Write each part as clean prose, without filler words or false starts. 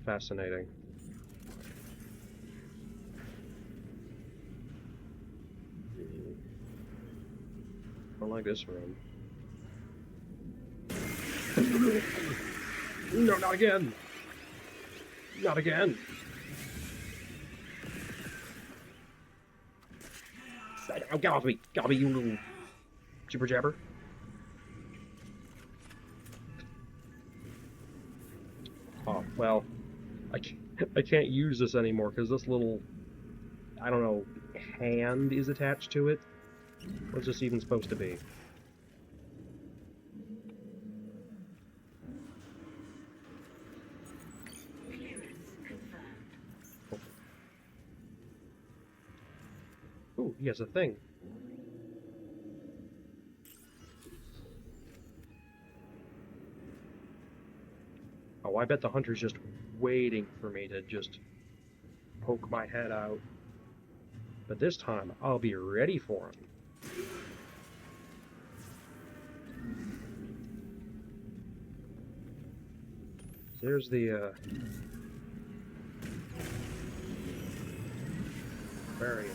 fascinating. I don't like this room. No, not again! Not again! Oh, get off me! Get off me, you little jibber jabber! Oh, well, I can't use this anymore because this little, I don't know, hand is attached to it. What's this even supposed to be? Ooh, he has a thing. Oh, I bet the hunter's just waiting for me to just poke my head out. But this time, I'll be ready for him. There's the, where are you?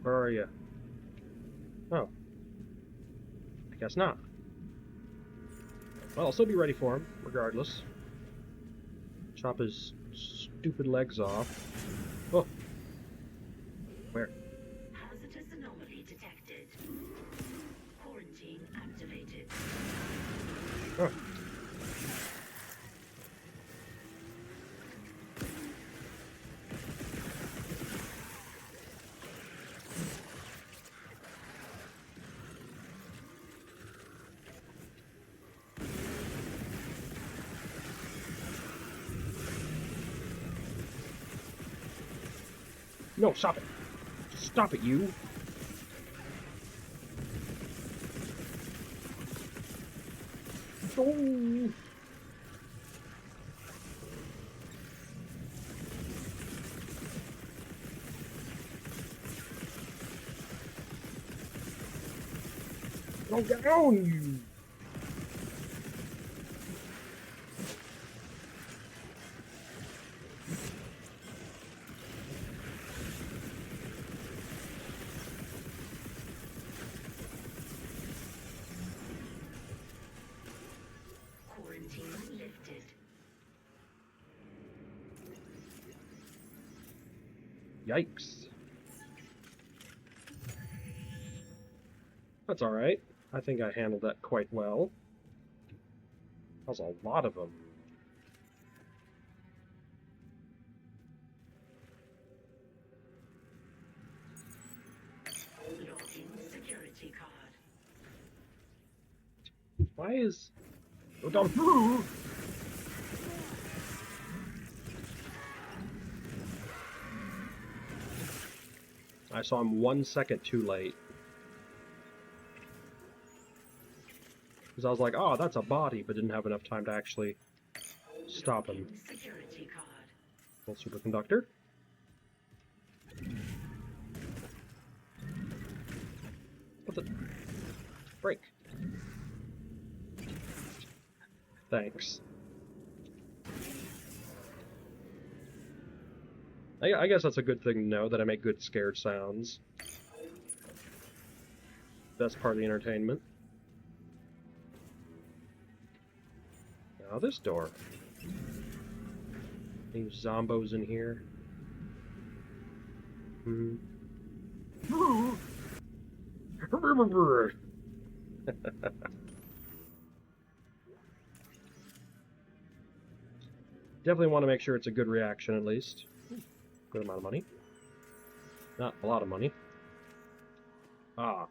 Where are you? Oh. I guess not. Well, I'll still be ready for him, regardless. Chop his stupid legs off. Oh! Where? Hazardous anomaly detected. Quarantine activated. Oh. No, stop it! Stop it, you! Oh! Go down, you! Quarantine lifted. Yikes. That's alright. I think I handled that quite well. That was a lot of them. Login security card. Why is... Oh, don't... I saw him 1 second too late. Because I was like, oh, that's a body, but didn't have enough time to actually stop him. Security card. Little superconductor. What the... Break. Thanks. I guess that's a good thing to know, that I make good scared sounds. That's part of the entertainment. Now this door. Any zombos in here? Hmm. Definitely want to make sure it's a good reaction, at least. Good amount of money. Not a lot of money. Ah.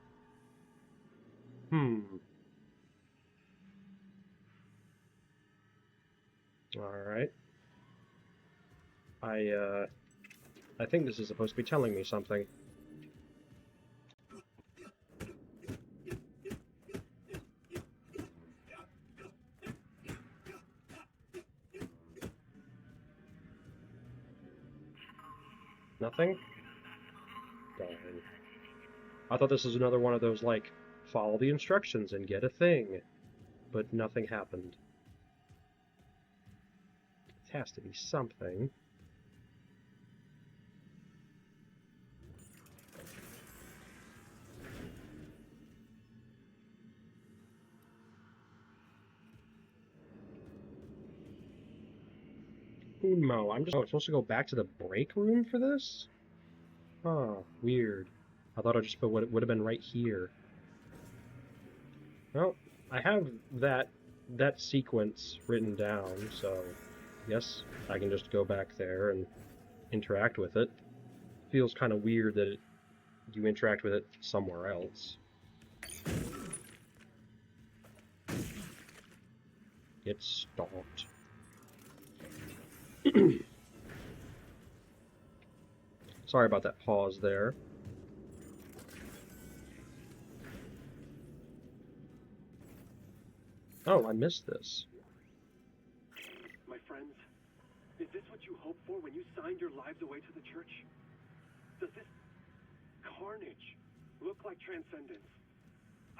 Alright. I think this is supposed to be telling me something. Nothing? Darn. I thought this was another one of those, like, follow the instructions and get a thing. But nothing happened. It has to be something. Uno, I'm supposed to go back to the break room for this? Huh, weird. I thought I just put what it would have been right here. Well, I have that sequence written down, so yes, I can just go back there and interact with it. Feels kind of weird that you interact with it somewhere else. Get stomped. Sorry about that pause there. Oh, I missed this. My friends, is this what you hoped for when you signed your lives away to the church? Does this carnage look like transcendence?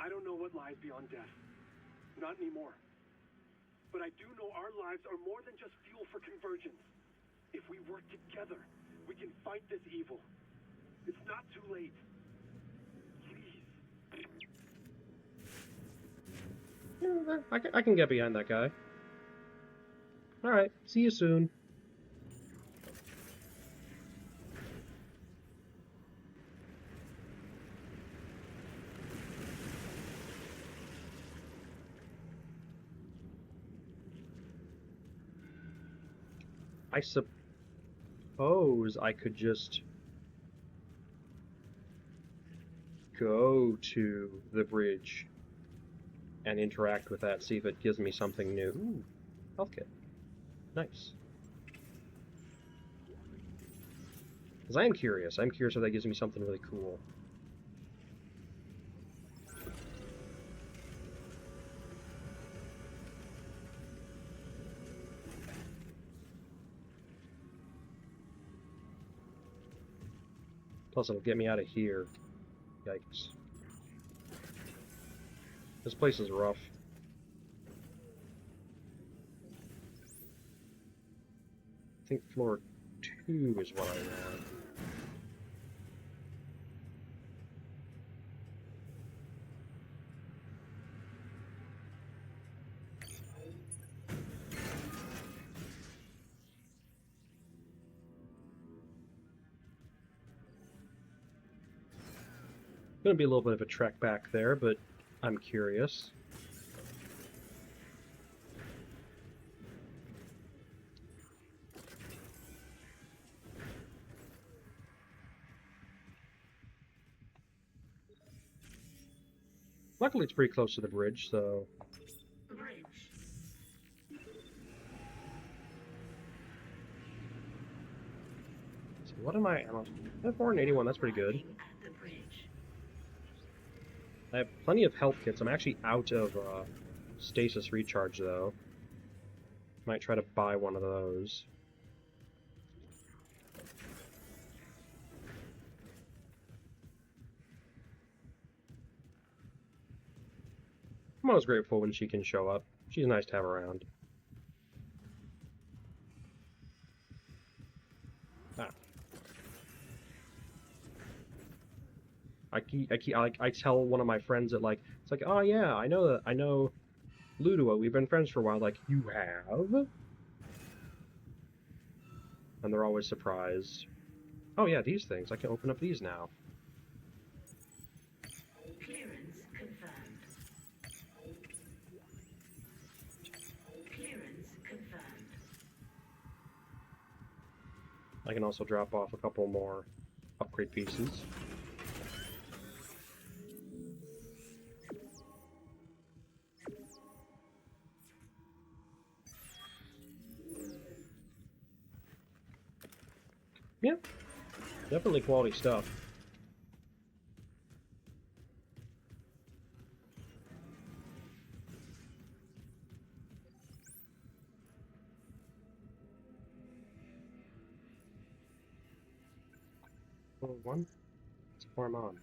I don't know what lies beyond death. Not anymore. But I do know our lives are more than just fuel for convergence. If we work together, we can fight this evil. It's not too late. Please. Yeah, I can get behind that guy. Alright, see you soon. I suppose I could just go to the bridge and interact with that, see if it gives me something new. Ooh, health kit. Nice. Because I am curious. I'm curious if that gives me something really cool. Plus, it'll get me out of here. Yikes. This place is rough. I think floor 2 is what I want. Gonna be a little bit of a trek back there, but I'm curious. Luckily, it's pretty close to the bridge, so... Bridge. So what am I... I have 481, that's pretty good. Arriving at the bridge. I have plenty of health kits. I'm actually out of stasis recharge, though. Might try to buy one of those. I'm always grateful when she can show up. She's nice to have around. Ah. I tell one of my friends that, like, it's like, oh yeah, I know Ludua, we've been friends for a while. Like, you have? And they're always surprised. Oh yeah, these things, I can open up these now. Clearance confirmed. Clearance confirmed. I can also drop off a couple more upgrade pieces. Yeah, definitely quality stuff. Oh, one? That's where I'm on.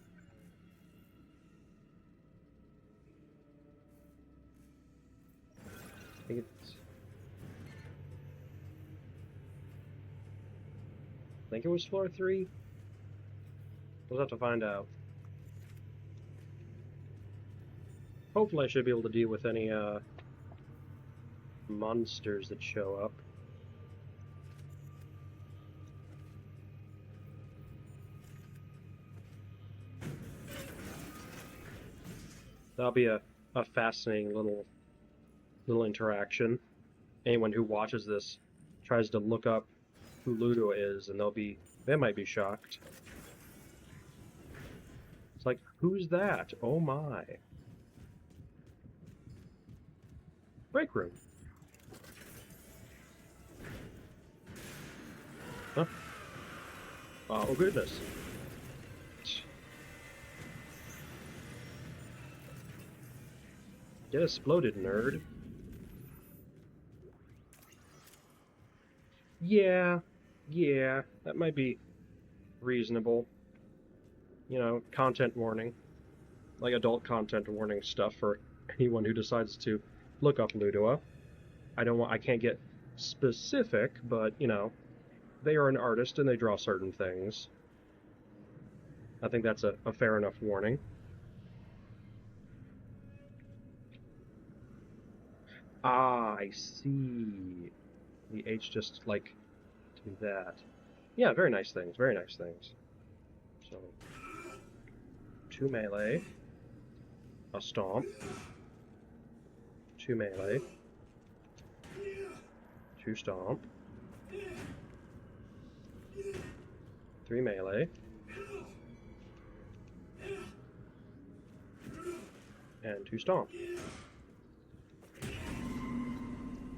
think it's... I think it was floor 3? We'll have to find out. Hopefully I should be able to deal with any, monsters that show up. That'll be a fascinating little interaction. Anyone who watches this tries to look up who Ludo is, and they might be shocked. It's like, who's that? Oh my. Break room. Huh? Oh goodness. Get exploded, nerd. Yeah, that might be reasonable. You know, content warning. Like adult content warning stuff for anyone who decides to look up Ludua. I can't get specific, but, you know, they are an artist and they draw certain things. I think that's a fair enough warning. Ah, I see. The H just, like, do that. Yeah, very nice things, very nice things. So, 2 melee, a stomp, 2 melee, 2 stomp, 3 melee, and 2 stomp.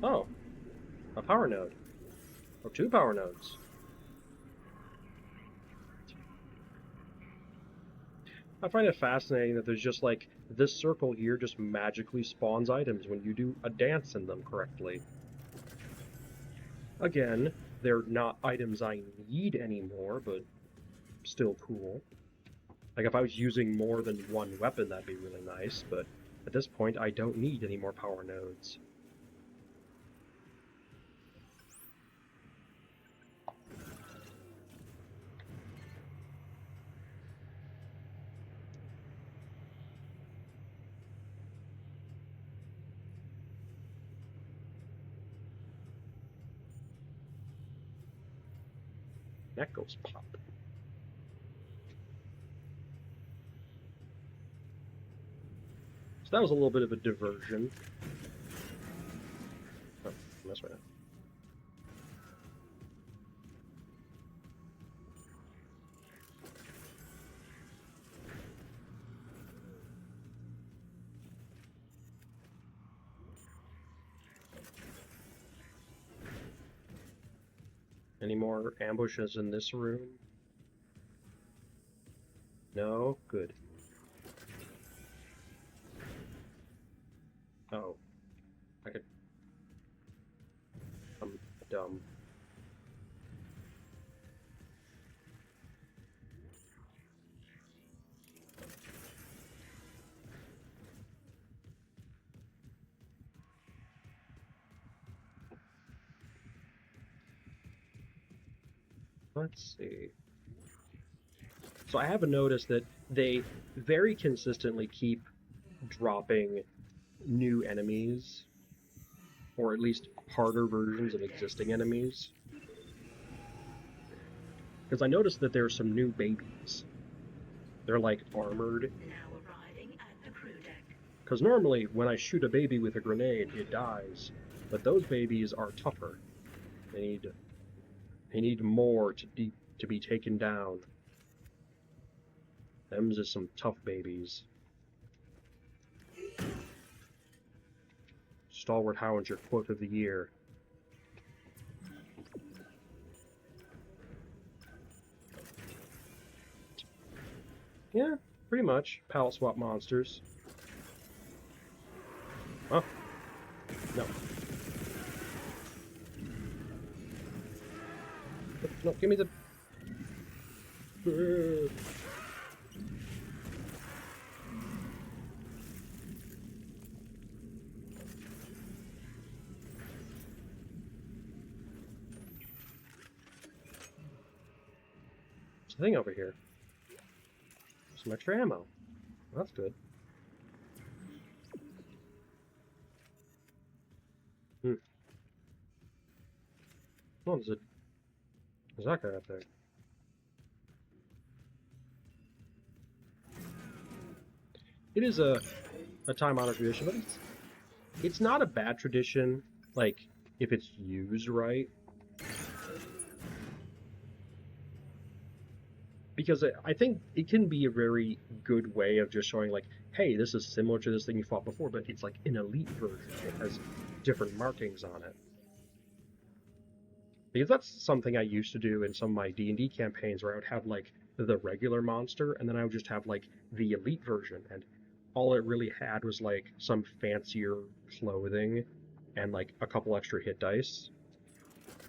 Oh, a power node. Or 2 power nodes. I find it fascinating that there's just like, this circle here just magically spawns items when you do a dance in them correctly. Again, they're not items I need anymore, but still cool. Like if I was using more than one weapon, that'd be really nice, but at this point I don't need any more power nodes. That goes pop. So that was a little bit of a diversion. Oh, that's right. Any more ambushes in this room? No? Good. Oh. I'm dumb. Let's see. So I haven't noticed that they very consistently keep dropping new enemies, or at least harder versions of existing enemies. Because I noticed that there are some new babies. They're like armored. Now arriving at the crew deck. Because normally when I shoot a baby with a grenade, it dies. But those babies are tougher. They need more to be taken down. Them's is some tough babies. Stalwart Howenger quote of the year. Yeah, pretty much. Palette swap monsters. Oh. No. No, give me the... the thing over here? Some extra ammo. That's good. Oh, there's that guy up there. It is a time-honored tradition, but it's not a bad tradition, like, if it's used right. Because I think it can be a very good way of just showing, like, hey, this is similar to this thing you fought before, but it's like an elite version. It has different markings on it. Because that's something I used to do in some of my D&D campaigns, where I would have, like, the regular monster, and then I would just have, like, the elite version, and all it really had was, like, some fancier clothing and, like, a couple extra hit dice.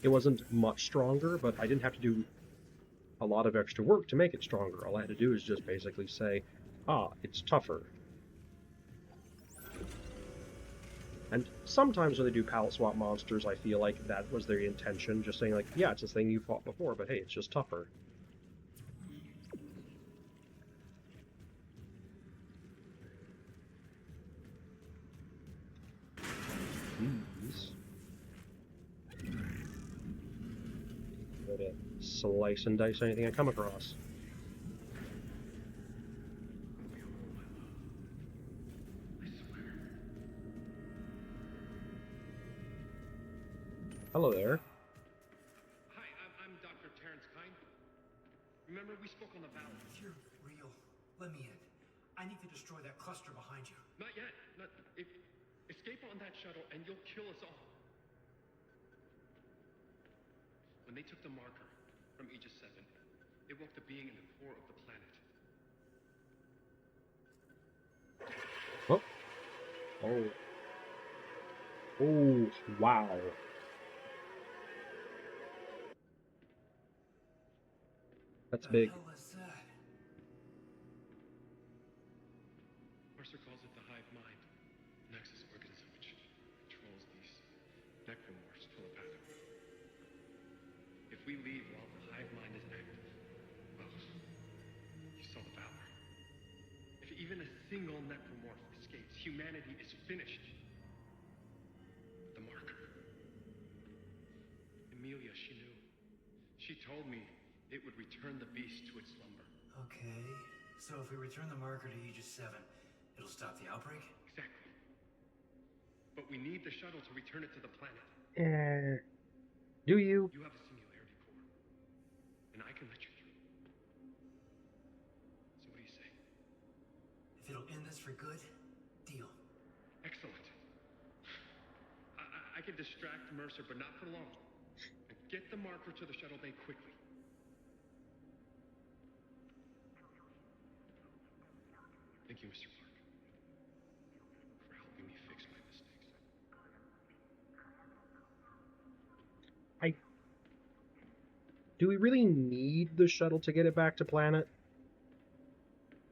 It wasn't much stronger, but I didn't have to do a lot of extra work to make it stronger. All I had to do is just basically say, it's tougher. And sometimes when they do palette swap monsters, I feel like that was their intention, just saying, like, yeah, it's this thing you fought before, but hey, it's just tougher. These. Go to slice and dice anything I come across. Hello there. Hi, I'm Dr. Terrence Kine. Remember, we spoke on the ballot. If you're real, let me in. I need to destroy that cluster behind you. Not yet. Escape on that shuttle and you'll kill us all. When they took the marker from Aegis 7, it woke the being in the core of the planet. Oh. Oh, wow. That's big. What the hell is that? Mercer calls it the hive mind, an nexus organism which controls these necromorphs telepathically. If we leave while the hive mind is active, well, you saw the power. If even a single necromorph escapes, humanity is finished. The marker. Emilia, she knew. She told me it would return the beast to its slumber. Okay, so if we return the marker to Aegis 7, it'll stop the outbreak? Exactly. But we need the shuttle to return it to the planet. Do you? You have a singularity core, and I can let you through. So what do you say? If it'll end this for good, deal. Excellent. I can distract Mercer, but not for long. And get the marker to the shuttle bay quickly. Thank you, Mr. Clark, for helping me fix my mistakes. Do we really need the shuttle to get it back to planet?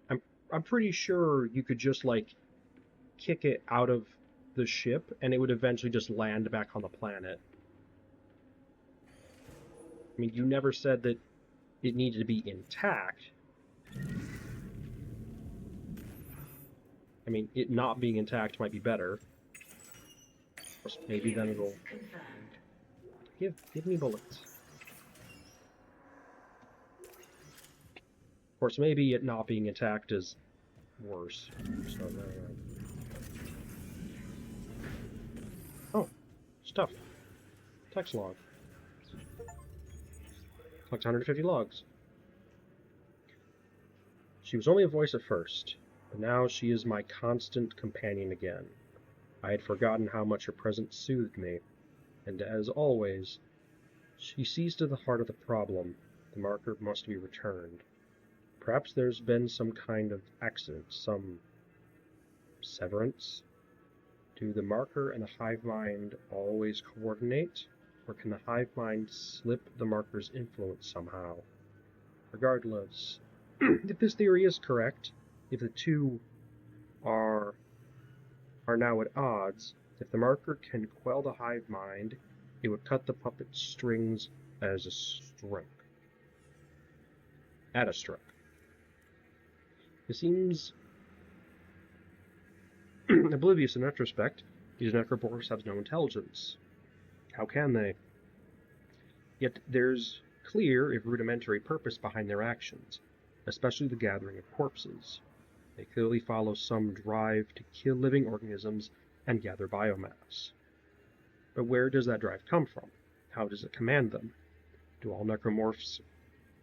I'm pretty sure you could just, like, kick it out of the ship and it would eventually just land back on the planet. I mean, you never said that it needed to be intact. I mean, it not being intact might be better. Maybe then it'll... Confirmed. Give me bullets. Of course, maybe it not being intact is worse. So, oh, stuff. Text log. Collect 150 logs. She was only a voice at first, but now she is my constant companion again. I had forgotten how much her presence soothed me, and as always, she sees to the heart of the problem. The marker must be returned. Perhaps there's been some kind of accident, some severance? Do the marker and the hive mind always coordinate, or can the hive mind slip the marker's influence somehow? Regardless, if this theory is correct, if the two are now at odds, if the marker can quell the hive mind, it would cut the puppet's strings as a string. at a stroke. It seems oblivious in retrospect. These necrophores have no intelligence. How can they? Yet there's clear, if rudimentary, purpose behind their actions, especially the gathering of corpses. They clearly follow some drive to kill living organisms and gather biomass. But where does that drive come from? How does it command them? Do all necromorphs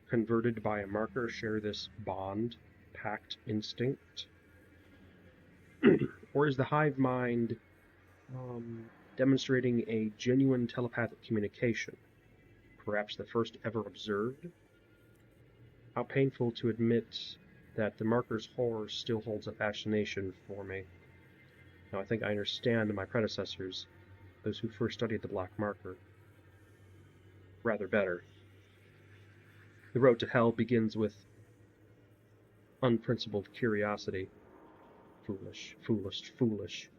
converted by a marker share this bond, pact instinct? Or is the hive mind demonstrating a genuine telepathic communication, perhaps the first ever observed? How painful to admit that the marker's horror still holds a fascination for me. Now I think I understand my predecessors, those who first studied the black marker, rather better. The road to hell begins with unprincipled curiosity. Foolish, foolish, foolish.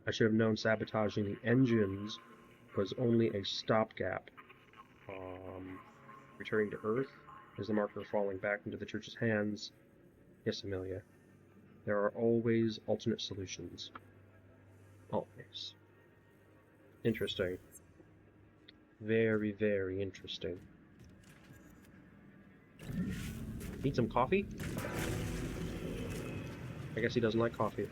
I should have known sabotaging the engines was only a stopgap. Returning to Earth, is the marker falling back into the church's hands? Yes, Amelia. There are always alternate solutions. Always. Interesting. Very, very interesting. Need some coffee? I guess he doesn't like coffee.